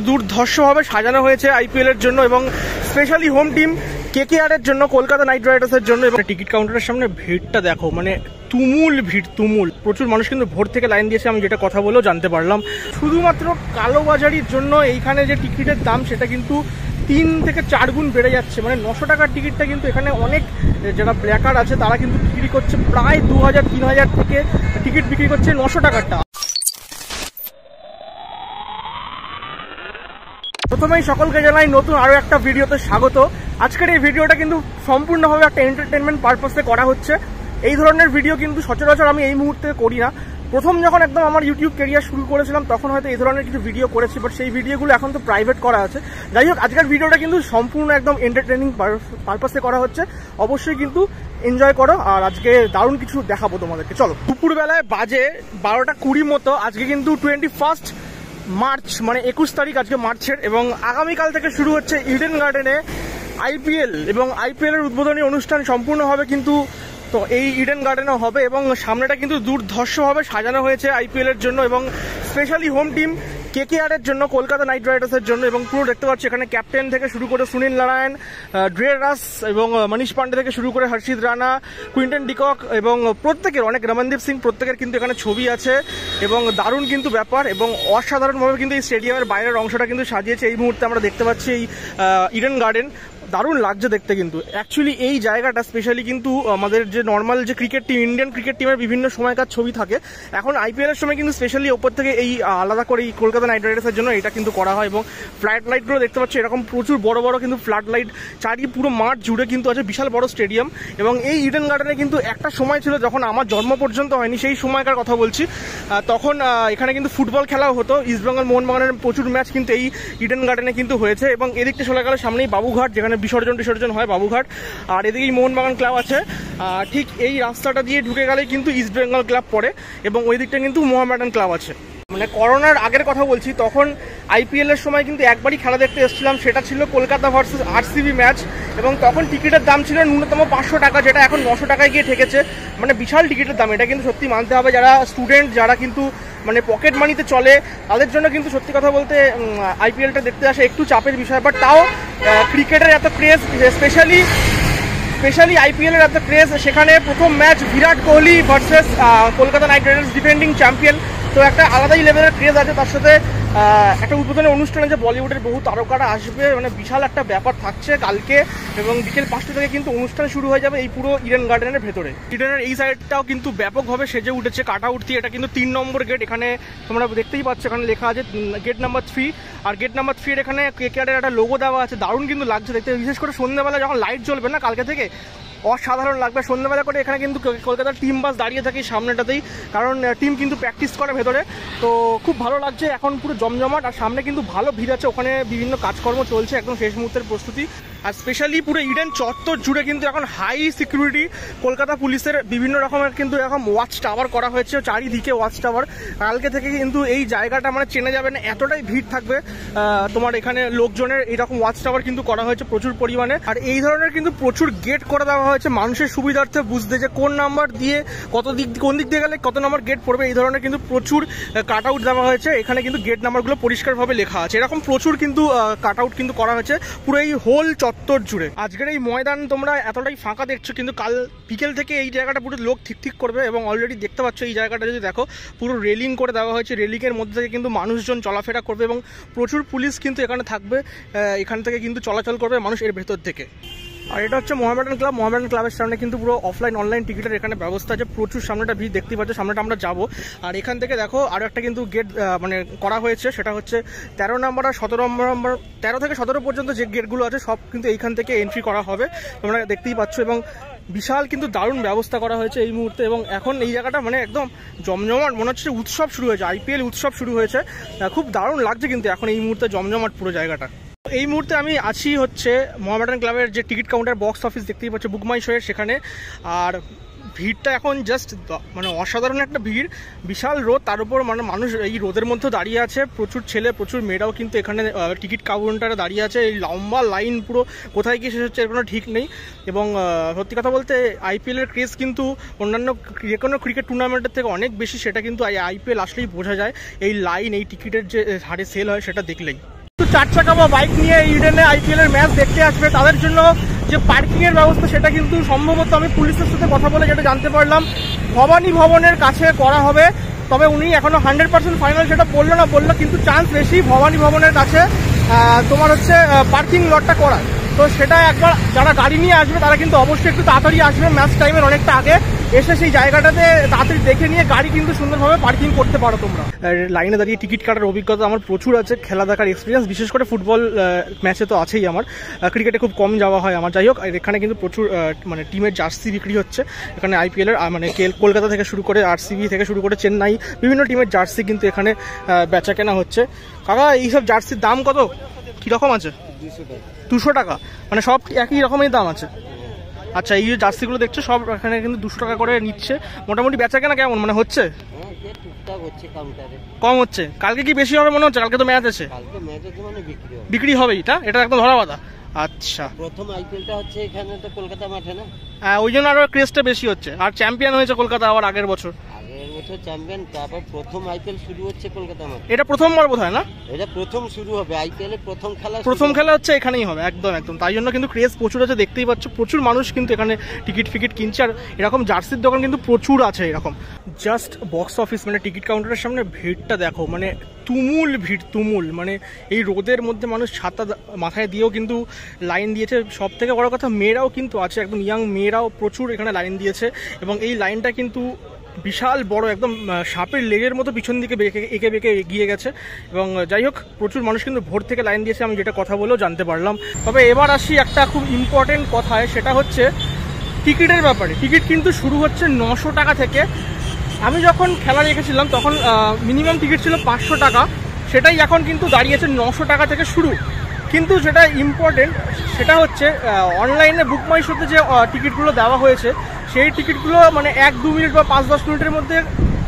দুর্ধর্ষভাবে সাজানো হয়েছে আইপিএল এর জন্য এবং স্পেশালি হোম টিম কেকেআর এর জন্য কলকাতা নাইট রাইডার্সের জন্য। এবং টিকিট কাউন্টারের সামনে ভিড়টা দেখো, মানে তুমুল ভিড়, তুমুল। প্রচুর মানুষ কিন্তু ভোর থেকে লাইন দিয়েছে, আমি যেটা কথা বলেও জানতে পারলাম। শুধুমাত্র কালোবাজারির জন্য এইখানে যে টিকিটের দাম সেটা কিন্তু 3 থেকে 4 গুণ বেড়ে যাচ্ছে। মানে 900 টাকার টিকিটটা কিন্তু এখানে অনেক যারা ব্ল্যাকার আছে তারা কিন্তু বিক্রি করছে প্রায় 2000-3000 থেকে টিকিট বিক্রি করছে 900 টাকারটা। প্রথমেই সকলকে জানাই নতুন আরও একটা ভিডিওতে স্বাগত। আজকের এই ভিডিওটা কিন্তু সম্পূর্ণভাবে একটা এন্টারটেনমেন্ট পারপাসে করা হচ্ছে। এই ধরনের ভিডিও কিন্তু সচরাচর আমি এই মুহূর্তে করি না। প্রথম যখন একদম আমার ইউটিউব ক্যারিয়ার শুরু করেছিলাম তখন হয়তো এই ধরনের কিছু ভিডিও করেছি, বাট সেই ভিডিওগুলো এখন তো প্রাইভেট করা আছে। যাই হোক, আজকের ভিডিওটা কিন্তু সম্পূর্ণ একদম এন্টারটেনিং পারপাসে করা হচ্ছে। অবশ্যই কিন্তু এনজয় করো। আর আজকে দারুণ কিছু দেখাবো তোমাদেরকে। চলো, দুপুরবেলায় বাজে 12:20 মতো। আজকে কিন্তু 21 মার্চ, মানে 21 তারিখ আজকে মার্চের। এবং আগামীকাল থেকে শুরু হচ্ছে ইডেন গার্ডেনে আইপিএল, এবং আইপিএল এর উদ্বোধনী অনুষ্ঠান সম্পূর্ণভাবে কিন্তু তো এই ইডেন গার্ডেনে হবে। এবং সামনেটা কিন্তু দুর্ধর্ষভাবে সাজানো হয়েছে আইপিএল এর জন্য এবং স্পেশালি হোম টিম কেকেআর এর জন্য, কলকাতা নাইট রাইডার্সের জন্য। এবং পুরো দেখতে পাচ্ছি এখানে ক্যাপ্টেন থেকে শুরু করে সুনীল নারায়ণ, ড্রে রাস এবং মনীষ পান্ডে থেকে শুরু করে হর্ষিত রানা, কুইন্টন ডিকক এবং প্রত্যেকের, অনেক রমনদীপ সিং, প্রত্যেকের কিন্তু এখানে ছবি আছে। এবং দারুণ কিন্তু ব্যাপার, এবং অসাধারণভাবে কিন্তু এই স্টেডিয়ামের বাইরের অংশটা কিন্তু সাজিয়েছে। এই মুহূর্তে আমরা দেখতে পাচ্ছি এই ইডেন গার্ডেন, দারুণ লাগছে দেখতে। কিন্তু অ্যাকচুয়ালি এই জায়গাটা স্পেশালি কিন্তু আমাদের যে নর্মাল যে ক্রিকেট টিম, ইন্ডিয়ান ক্রিকেট টিমের বিভিন্ন সময়কার ছবি থাকে, এখন আইপিএল এর সময় কিন্তু স্পেশালি ওপর থেকে এই আলাদা করে এই কলকাতা নাইট রাইডার্সের জন্য এটা কিন্তু করা হয়। এবং ফ্লাড লাইটগুলো দেখতে পাচ্ছি এরকম প্রচুর বড় বড় কিন্তু ফ্লাড লাইট চারিয়ে পুরো মাঠ জুড়ে কিন্তু আছে, বিশাল বড় স্টেডিয়াম। এবং এই ইডেন গার্ডেনে কিন্তু একটা সময় ছিল যখন আমার জন্ম পর্যন্ত হয়নি, সেই সময়কার কথা বলছি, তখন এখানে কিন্তু ফুটবল খেলাও হতো। ইস্টবেঙ্গল মোহনবাগানের প্রচুর ম্যাচ কিন্তু এই ইডেন গার্ডেনে কিন্তু হয়েছে। এবং এদিকটা চলে গেল সামনেই বাবুঘাট, যেখানে বিসর্জন হয় বাবুঘাট। আর এদিকেই মোহনবাগান ক্লাব আছে। ঠিক এই রাস্তাটা দিয়ে ঢুকে গেলেই কিন্তু ইস্টবেঙ্গল ক্লাব পড়ে, এবং ওই দিকটা কিন্তু মোহামেডান ক্লাব আছে। মানে করোনার আগের কথা বলছি, তখন আইপিএল এর সময় কিন্তু একবারই খেলা দেখতে এসেছিলাম, সেটা ছিল কলকাতা ভার্সেস আরসিবি ম্যাচ। এবং তখন টিকিটের দাম ছিল ন্যূনতম 500 টাকা, যেটা এখন 900 টাকায় গিয়ে ঠেকেছে। মানে বিশাল টিকিটের দাম, এটা কিন্তু সত্যি মানতে হবে। যারা স্টুডেন্ট, যারা কিন্তু মানে পকেট মানিতে চলে, তাদের জন্য কিন্তু সত্যি কথা বলতে আইপিএলটা দেখতে আসে একটু চাপের বিষয়। বাট তাও ক্রিকেটের এত ক্রেজ, স্পেশালি আইপিএল এর এত ক্রেজ, সেখানে প্রথম match Virat Kohli versus Kolkata Knight Riders, defending champion. তো একটা আলাদাই লেভেলের ক্রেজ আছে। তার সাথে একটা উদ্বোধনী অনুষ্ঠানে যে বলিউডের বহু তারকারা আসবে, মানে বিশাল একটা ব্যাপার থাকছে কালকে। এবং বিকেল 5টা থেকে কিন্তু অনুষ্ঠান শুরু হয়ে যাবে এই পুরো ইডেন গার্ডেনের ভেতরে। ইডেনের এই সাইডটাও কিন্তু ব্যাপকভাবে সেজে উঠেছে কাট আউট দিয়ে। এটা কিন্তু 3 নম্বর গেট, এখানে তোমরা দেখতেই পাচ্ছ, এখানে লেখা আছে গেট নাম্বার 3। আর গেট নাম্বার 3 এর এখানে কেকেআরের একটা লোগো দেওয়া আছে। দারুণ কিন্তু লাগছে দেখতে, বিশেষ করে সন্ধ্যাবেলা যখন লাইট জ্বলবে না কালকে থেকে, অসাধারণ লাগবে। সন্ধ্যাবেলা করে এখানে কিন্তু কলকাতার টিম বাস দাঁড়িয়ে থাকে সামনেটাতেই, কারণ টিম কিন্তু প্র্যাকটিস করে ভেতরে। তো খুব ভালো লাগছে, এখন পুরো জমজমাট। আর সামনে কিন্তু ভালো ভিড় আছে, ওখানে বিভিন্ন কাজকর্ম চলছে, একদম শেষ মুহূর্তের প্রস্তুতি। আর স্পেশালি পুরো ইডেন চত্বর জুড়ে কিন্তু এখন হাই সিকিউরিটি কলকাতা পুলিশের বিভিন্ন রকমের কিন্তু এরকম ওয়াচ টাওয়ার করা হয়েছে, চারিদিকে ওয়াচ টাওয়ার। কালকে থেকে কিন্তু এই জায়গাটা মানে চেনা যাবে না, এতটাই ভিড় থাকবে তোমার এখানে লোকজনের। এইরকম ওয়াচ টাওয়ার কিন্তু করা হয়েছে প্রচুর পরিমাণে। আর এই ধরনের কিন্তু প্রচুর গেট করে দেওয়া হয়েছে মানুষের সুবিধার্থে বুঝতে, যে কোন নাম্বার দিয়ে কোন দিক দিয়ে গেলে কত নম্বর গেট পড়বে। এই ধরনের কিন্তু প্রচুর কাট আউট দেওয়া হয়েছে। এখানে কিন্তু গেট নাম্বারগুলো পরিষ্কারভাবে লেখা আছে, এরকম প্রচুর কিন্তু কাট আউট কিন্তু করা হয়েছে পুরো এই হোল চত্বর জুড়ে। আজকের এই ময়দান তোমরা এতটাই ফাঁকা দেখছো, কিন্তু কাল বিকেল থেকে এই জায়গাটা পুরো লোক ঠিক করবে। এবং অলরেডি দেখতে পাচ্ছ এই জায়গাটা যদি দেখো, পুরো রেলিং করে দেওয়া হয়েছে। রেলিংয়ের মধ্যে থেকে কিন্তু মানুষজন চলাফেরা করবে, এবং প্রচুর পুলিশ কিন্তু এখানে থাকবে। এখান থেকে কিন্তু চলাচল করবে মানুষ এর ভেতর থেকে। আর এটা হচ্ছে মোহামেডান ক্লাব। মোহামেডান ক্লাবের সামনে কিন্তু পুরো অফলাইন অনলাইন টিকিটের এখানে ব্যবস্থা আছে। প্রচুর সামনেটা ভিড় দেখতে পাচ্ছ, সামনেটা আমরা যাবো। আর এখান থেকে দেখো আরও একটা কিন্তু গেট মানে করা হয়েছে, সেটা হচ্ছে 13 নম্বর আর 17 নম্বর, 13 থেকে 17 পর্যন্ত যে গেটগুলো আছে সব কিন্তু এইখান থেকে এন্ট্রি করা হবে, তোমরা দেখতেই পাচ্ছ। এবং বিশাল কিন্তু দারুণ ব্যবস্থা করা হয়েছে এই মুহূর্তে। এবং এখন এই জায়গাটা মানে একদম জমজমাট, মনে হচ্ছে উৎসব শুরু হয়েছে, আইপিএল উৎসব শুরু হয়েছে। খুব দারুণ লাগছে কিন্তু এখন এই মুহূর্তে জমজমাট পুরো জায়গাটা। এই মুহূর্তে আমি আছি হচ্ছে মোহামেডান ক্লাবের যে টিকিট কাউন্টার বক্স অফিস দেখতেই পাচ্ছ, বুক মাই শোয়ের সেখানে। আর ভিড়টা এখন জাস্ট মানে অসাধারণ একটা ভিড়, বিশাল রোদ, তার উপর মানে মানুষ এই রোদের মধ্যে দাঁড়িয়ে আছে। প্রচুর ছেলে প্রচুর মেয়েরাও কিন্তু এখানে টিকিট কাউন্টারে দাঁড়িয়ে আছে। এই লম্বা লাইন পুরো কোথায় গিয়ে শেষ হচ্ছে এর কোনো ঠিক নেই। এবং সত্যি কথা বলতে আইপিএলের ক্রেজ কিন্তু অন্যান্য যে কোনো ক্রিকেট টুর্নামেন্টের থেকে অনেক বেশি, সেটা কিন্তু আইপিএল আসলেই বোঝা যায়। এই লাইন, এই টিকিটের যে হারে সেল হয় সেটা দেখলেই। তো চার চাকা বা বাইক নিয়ে ইডেনে আইপিএল এর ম্যাচ দেখতে আসবে তাদের জন্য যে পার্কিং এর ব্যবস্থা সেটা কিন্তু সম্ভবত আমি পুলিশের সাথে কথা বলে যেটা জানতে পারলাম ভবানী ভবনের কাছে করা হবে। তবে উনি এখনো 100% ফাইনাল সেটা বললো কিন্তু চান্স বেশি ভবানী ভবনের কাছে তোমার হচ্ছে পার্কিং লটটা করার। তো সেটা একবার যারা গাড়ি নিয়ে আসবে তারা কিন্তু অবশ্যই একটু তাড়াতাড়ি আসবে, ম্যাচ টাইমের অনেকটা আগে এসে সেই জায়গাটাতে তাড়াতাড়ি দেখে নিয়ে গাড়ি কিন্তু সুন্দরভাবে পার্কিং করতে পারো তোমরা। লাইনে দাঁড়িয়ে টিকিট কাটার অভিজ্ঞতা আমার প্রচুর আছে, খেলা দেখার এক্সপিরিয়েন্স বিশেষ করে ফুটবল ম্যাচে তো আছেই আমার, ক্রিকেটে খুব কম যাওয়া হয় আমার। যাই হোক, এখানে কিন্তু প্রচুর মানে টিমের জার্সি বিক্রি হচ্ছে এখানে আইপিএলের, মানে কলকাতা থেকে শুরু করে আরসিবি থেকে শুরু করে চেন্নাই বিভিন্ন টিমের জার্সি কিন্তু এখানে বেচা কেনা হচ্ছে। কাকা এইসব জার্সির দাম কত কীরকম আছে? 200 টাকা, মানে সব একই রকমের দাম আছে? আচ্ছা, এই যে জার্সিগুলো দেখছো সব এখানে কিন্তু 200 টাকা করে নিচ্ছে। মোটামুটি বেচা কেনা কেমন মানে হচ্ছে? কম হচ্ছে? কালকে কি বেশি হবে মনে হচ্ছে? কালকে তো ম্যাচ আছে, বিক্রি হবে এটা একদম ধরা কথা। আচ্ছা, প্রথম আইপিএলটা হচ্ছে এখানে তো কলকাতা মাঠে না, হ্যাঁ ওই জন্য আরো ক্রেজটা বেশি হচ্ছে। আর চ্যাম্পিয়ন হয়েছে কলকাতা আবার আগের বছর চ্যাম্পিয়ন, তারপর প্রথম আইপিএল শুরু হচ্ছে কলকাতা মাঠে। এটা প্রথমবার বোধ হয় না? এটা প্রথম শুরু হবে আইপিএল এর প্রথম খেলা হচ্ছে এখানেই হবে, একদম একদম। তাই জন্য কিন্তু ক্রেজ প্রচুর আছে, দেখতেই পাচ্ছ প্রচুর মানুষ কিন্তু এখানে টিকিট কিনছে। আর এরকম জার্সির দোকান কিন্তু প্রচুর আছে এরকম। জাস্ট বক্স অফিস মানে টিকিট কাউন্টারের সামনে ভিড়টা দেখো, মানে তুমুল ভিড়, তুমুল। মানে এই রোদের মধ্যে মানুষ ছাতা মাথায় দিয়েও কিন্তু লাইন দিয়েছে। সব থেকে বড় কথা মেয়েরাও কিন্তু আছে, একদম ইয়াং মেয়েরাও প্রচুর এখানে লাইন দিয়েছে। এবং এই লাইনটা কিন্তু বিশাল বড়, একদম সাপের লেগের মতো পিছন দিকে এঁকে বেঁকে এগিয়ে গেছে। এবং যাই হোক, প্রচুর মানুষ কিন্তু ভোর থেকে লাইন দিয়েছে, আমি যেটা কথা বলেও জানতে পারলাম। তবে এবার আসি একটা খুব ইম্পর্টেন্ট কথায়, সেটা হচ্ছে টিকিটের ব্যাপারে। টিকিট কিন্তু শুরু হচ্ছে 900 টাকা থেকে। আমি যখন খেলা রেখেছিলাম তখন মিনিমাম টিকিট ছিল 500 টাকা, সেটাই এখন কিন্তু দাঁড়িয়েছে 900 টাকা থেকে শুরু। কিন্তু যেটা ইম্পর্টেন্ট সেটা হচ্ছে অনলাইনে বুক মাই শোতে যে টিকিটগুলো দেওয়া হয়েছে সেই টিকিটগুলো মানে 1-2 মিনিট বা 5-10 মিনিটের মধ্যে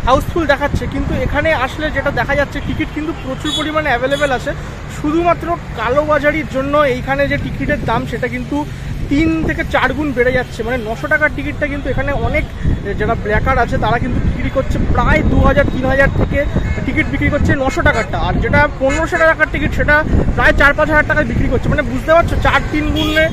হাউসফুল দেখাচ্ছে। কিন্তু এখানে আসলে যেটা দেখা যাচ্ছে টিকিট কিন্তু প্রচুর পরিমাণে অ্যাভেলেবেল আছে। শুধুমাত্র কালোবাজারির জন্য এইখানে যে টিকিটের দাম সেটা কিন্তু 3 থেকে 4 গুণ বেড়ে যাচ্ছে। মানে 900 টাকার টিকিটটা কিন্তু এখানে অনেক যারা ব্ল্যাকার আছে তারা কিন্তু বিক্রি করছে প্রায় 2000-3000 থেকে টিকিট বিক্রি করছে 900 টাকারটা। আর যেটা 1500 টাকার টিকিট সেটা প্রায় 4-5 হাজার টাকায় বিক্রি করছে। মানে বুঝতে পারছো 4-3 গুণে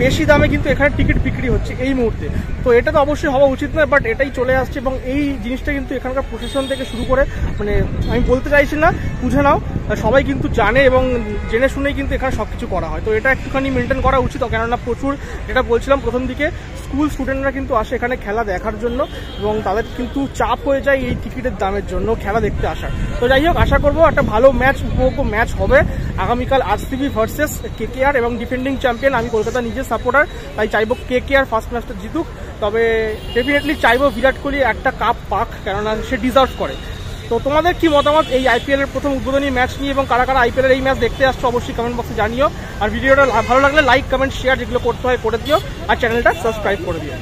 বেশি দামে কিন্তু এখানে টিকিট বিক্রি হচ্ছে এই মুহূর্তে। তো এটা তো অবশ্যই হওয়া উচিত নয়, বাট এটাই চলে আসছে। এবং এই জিনিসটা কিন্তু এখানকার প্রশাসন থেকে শুরু করে, মানে আমি বলতে চাইছি না, বুঝে নাও, সবাই কিন্তু জানে এবং জেনে শুনেই কিন্তু এখানে সব কিছু করা হয়। তো এটা একটুখানি মেনটেন করা উচিত, কেননা প্রচুর, যেটা বলছিলাম প্রথম দিকে, স্কুল স্টুডেন্টরা কিন্তু আসে এখানে খেলা দেখার জন্য এবং তাদের কিন্তু চাপ হয়ে যায় এই টিকিটের দামের জন্য খেলা দেখতে আসার। তো যাই হোক, আশা করবো একটা ভালো ম্যাচ, উপভোগ্য ম্যাচ হবে আগামীকাল আরসিবি ভার্সেস কেকেআর। এবং ডিফেন্ডিং চ্যাম্পিয়ন আমি কলকাতা নিজের সাপোর্টার, তাই চাইবো কেকেআর ফার্স্ট ম্যাচটা জিতুক। তবে ডেফিনেটলি চাইবো বিরাট কোহলি একটা কাপ পাক, কেননা সে ডিজার্ভ করে। তো তোমাদের কি মতামত এই আইপিএল এর প্রথম উদ্বোধনী ম্যাচ নিয়ে, এবং কারা কারা আইপিএল এর এই ম্যাচ দেখতে আসছো অবশ্যই কমেন্ট বক্সে জানিও। আর ভিডিওটা ভালো লাগলে লাইক, কমেন্ট, শেয়ার যেগুলো করতে হয় করে দিও, আর চ্যানেলটা সাবস্ক্রাইব করে দিও।